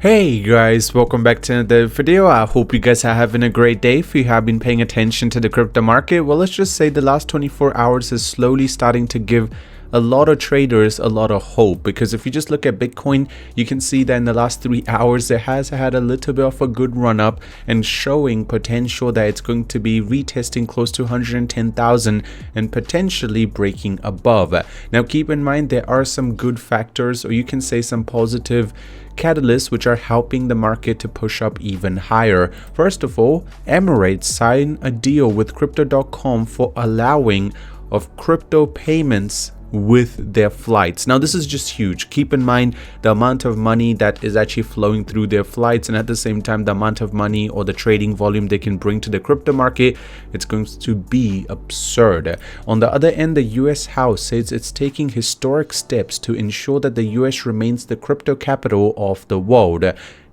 Hey guys, welcome back to another video. I hope you guys are having a great day. If you have been paying attention to the crypto market, well, let's just say the last 24 hours is slowly starting to give a lot of traders a lot of hope, because if you just look at Bitcoin, you can see that in the last 3 hours it has had a little bit of a good run up and showing potential that it's going to be retesting close to 110,000 and potentially breaking above. Now keep in mind there are some good factors, or you can say some positive catalysts which are helping the market to push up even higher. First of all, Emirates signed a deal with crypto.com for allowing of crypto payments with their flights. Now this is just huge. Keep in mind the amount of money that is actually flowing through their flights, and at the same time the amount of money or the trading volume they can bring to the crypto market. It's going to be absurd. On the other end, the US House says it's taking historic steps to ensure that the US remains the crypto capital of the world.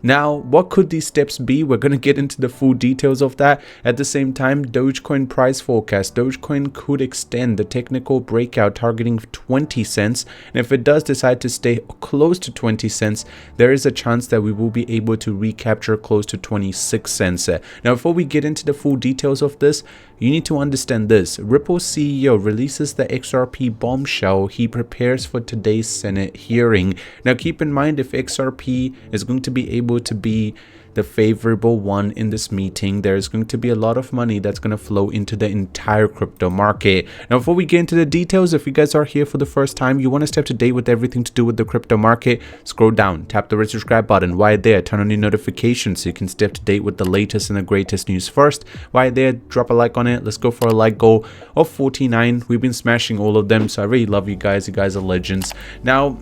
Now, what could these steps be? We're going to get into the full details of that. At the same time, Dogecoin price forecast. Dogecoin could extend the technical breakout targeting 20 cents. And if it does decide to stay close to 20 cents, there is a chance that we will be able to recapture close to 26 cents. Now, before we get into the full details of this, you need to understand this. Ripple's CEO releases the XRP bombshell he prepares for today's Senate hearing. Now, keep in mind, if XRP is going to be able to be the favorable one in this meeting, there's going to be a lot of money that's going to flow into the entire crypto market. Now, before we get into the details, if you guys are here for the first time, you want to stay up to date with everything to do with the crypto market, scroll down, tap the red subscribe button. While there, turn on your notifications so you can stay up to date with the latest and the greatest news first. While there, drop a like on it. Let's go for a like goal of 49. We've been smashing all of them, so I really love you guys. You guys are legends. Now,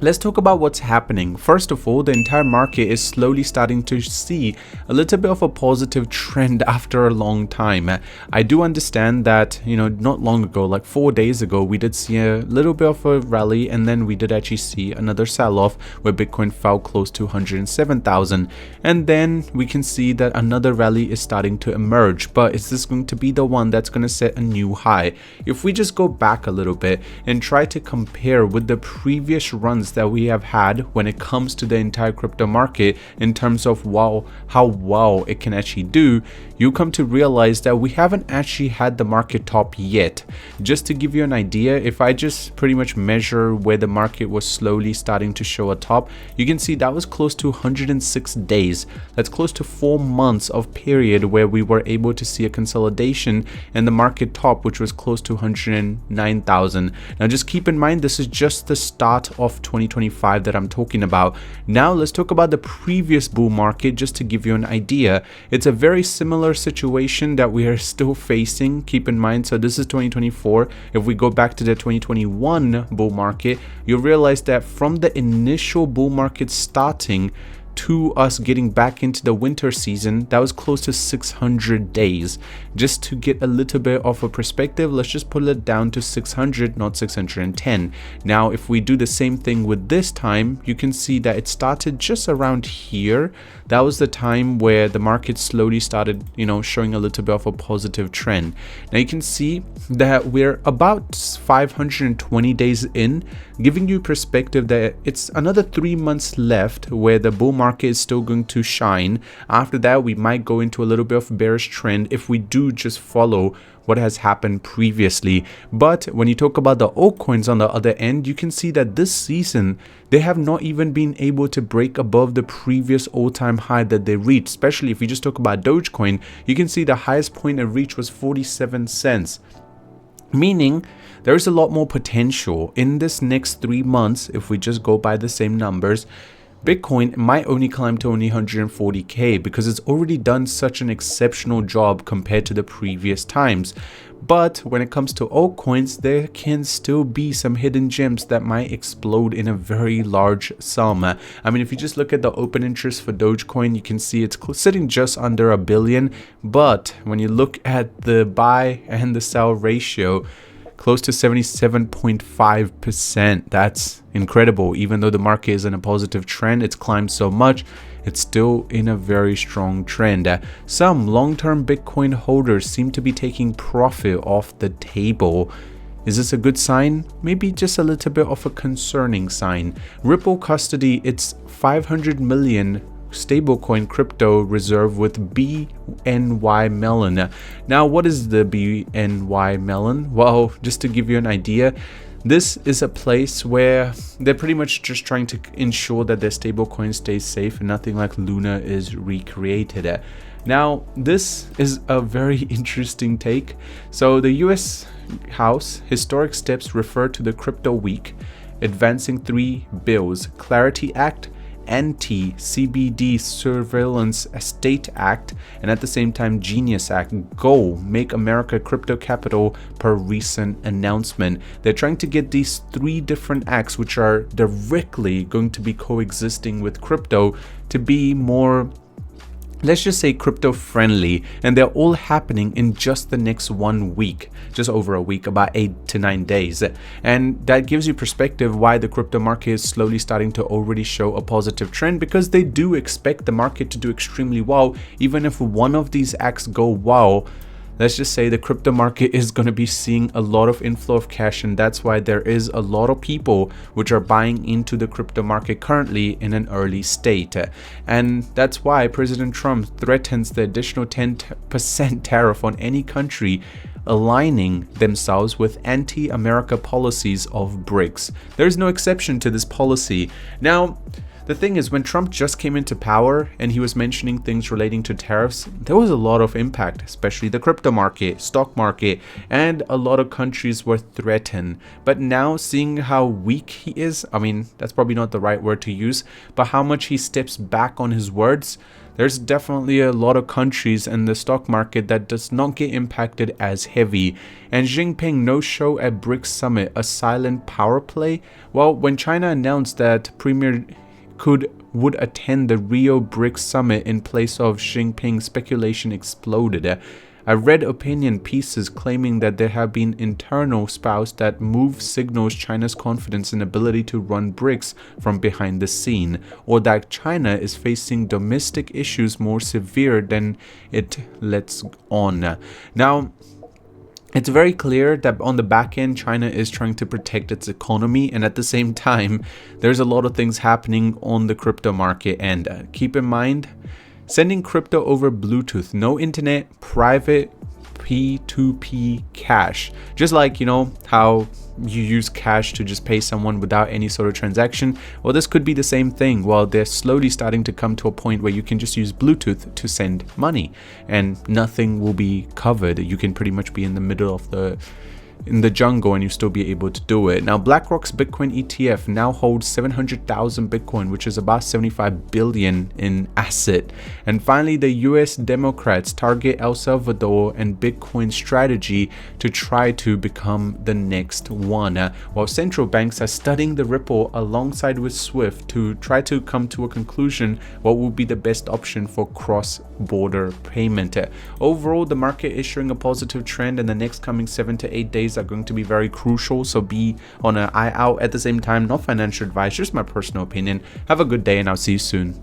let's talk about what's happening. First of all, the entire market is slowly starting to see a little bit of a positive trend after a long time. I do understand that, not long ago, like 4 days ago, we did see a little bit of a rally, and then we did actually see another sell-off where Bitcoin fell close to 107,000. And then we can see that another rally is starting to emerge. But is this going to be the one that's going to set a new high? If we just go back a little bit and try to compare with the previous runs that we have had when it comes to the entire crypto market in terms of how well it can actually do, you come to realize that we haven't actually had the market top yet. Just to give you an idea, if I just pretty much measure where the market was slowly starting to show a top, you can see that was close to 106 days. That's close to 4 months of period where we were able to see a consolidation and the market top, which was close to 109,000. Now just keep in mind, this is just the start of 2025 that I'm talking about. Now let's talk about the previous bull market, just to give you an idea. It's a very similar situation that we are still facing. Keep in mind, so this is 2024. If we go back to the 2021 bull market, you'll realize that from the initial bull market starting to us getting back into the winter season, that was close to 600 days. Just to get a little bit of a perspective, let's just put it down to 600, not 610. Now, if we do the same thing with this time, you can see that it started just around here. That was the time where the market slowly started, showing a little bit of a positive trend. Now you can see that we're about 520 days in, giving you perspective that it's another 3 months left where the bull market is still going to shine. After that, we might go into a little bit of bearish trend if we do just follow what has happened previously. But when you talk about the altcoins on the other end, you can see that this season they have not even been able to break above the previous all-time high that they reached. Especially if you just talk about Dogecoin, you can see the highest point it reached was 47 cents. Meaning there is a lot more potential in this next 3 months. If we just go by the same numbers, Bitcoin might only climb to only 140k because it's already done such an exceptional job compared to the previous times. But when it comes to altcoins, there can still be some hidden gems that might explode in a very large sum. I mean, if you just look at the open interest for Dogecoin, you can see it's sitting just under 1 billion. But when you look at the buy and the sell ratio, close to 77.5%. That's incredible. Even though the market is in a positive trend, it's climbed so much, it's still in a very strong trend. Some long-term Bitcoin holders seem to be taking profit off the table. Is this a good sign? Maybe just a little bit of a concerning sign. Ripple custody its 500 million stablecoin crypto reserve with BNY Mellon. Now, what is the BNY Mellon? Well, just to give you an idea, this is a place where they're pretty much just trying to ensure that their stablecoin stays safe and nothing like Luna is recreated. Now, this is a very interesting take. So the US House historic steps refer to the crypto week, advancing 3 bills: Clarity Act, Anti-CBD Surveillance State Act, and at the same time Genius Act. Go make America crypto capital per recent announcement. They're trying to get these 3 different acts, which are directly going to be coexisting with crypto, to be more, let's just say, crypto friendly, and they're all happening in just the next 1 week, just over a week, about 8 to 9 days. And that gives you perspective why the crypto market is slowly starting to already show a positive trend, because they do expect the market to do extremely well. Even if one of these acts go well, let's just say the crypto market is going to be seeing a lot of inflow of cash, and that's why there is a lot of people which are buying into the crypto market currently in an early state. And that's why President Trump threatens the additional 10% tariff on any country aligning themselves with anti-America policies of BRICS. There's no exception to this policy. Now, the thing is, when Trump just came into power and he was mentioning things relating to tariffs, there was a lot of impact, especially the crypto market, stock market, and a lot of countries were threatened. But now, seeing how weak he is, I mean, that's probably not the right word to use, but how much he steps back on his words, there's definitely a lot of countries in the stock market that does not get impacted as heavy. And Jinping no-show at BRICS Summit, a silent power play? Well, when China announced that Premier would attend the Rio BRICS Summit in place of Jinping, speculation exploded. I read opinion pieces claiming that there have been internal spouts that move signals China's confidence and ability to run BRICS from behind the scene, or that China is facing domestic issues more severe than it lets on. Now, it's very clear that on the back end, China is trying to protect its economy, and at the same time, there's a lot of things happening on the crypto market. And keep in mind, sending crypto over Bluetooth, no internet, private P2P cash. Just like, you know, how you use cash to just pay someone without any sort of transaction. Well, this could be the same thing. Well, they're slowly starting to come to a point where you can just use Bluetooth to send money and nothing will be covered. You can pretty much be in the middle of the jungle and you still be able to do it. Now, BlackRock's Bitcoin ETF now holds 700,000 Bitcoin, which is about 75 billion in asset. And finally, the US Democrats target El Salvador and Bitcoin strategy to try to become the next one, while central banks are studying the Ripple alongside with SWIFT to try to come to a conclusion what will be the best option for cross-border payment. Overall, the market is showing a positive trend, and the next coming 7 to 8 days are going to be very crucial, so be on an eye out. At the same time, not financial advice, just my personal opinion. Have a good day and I'll see you soon.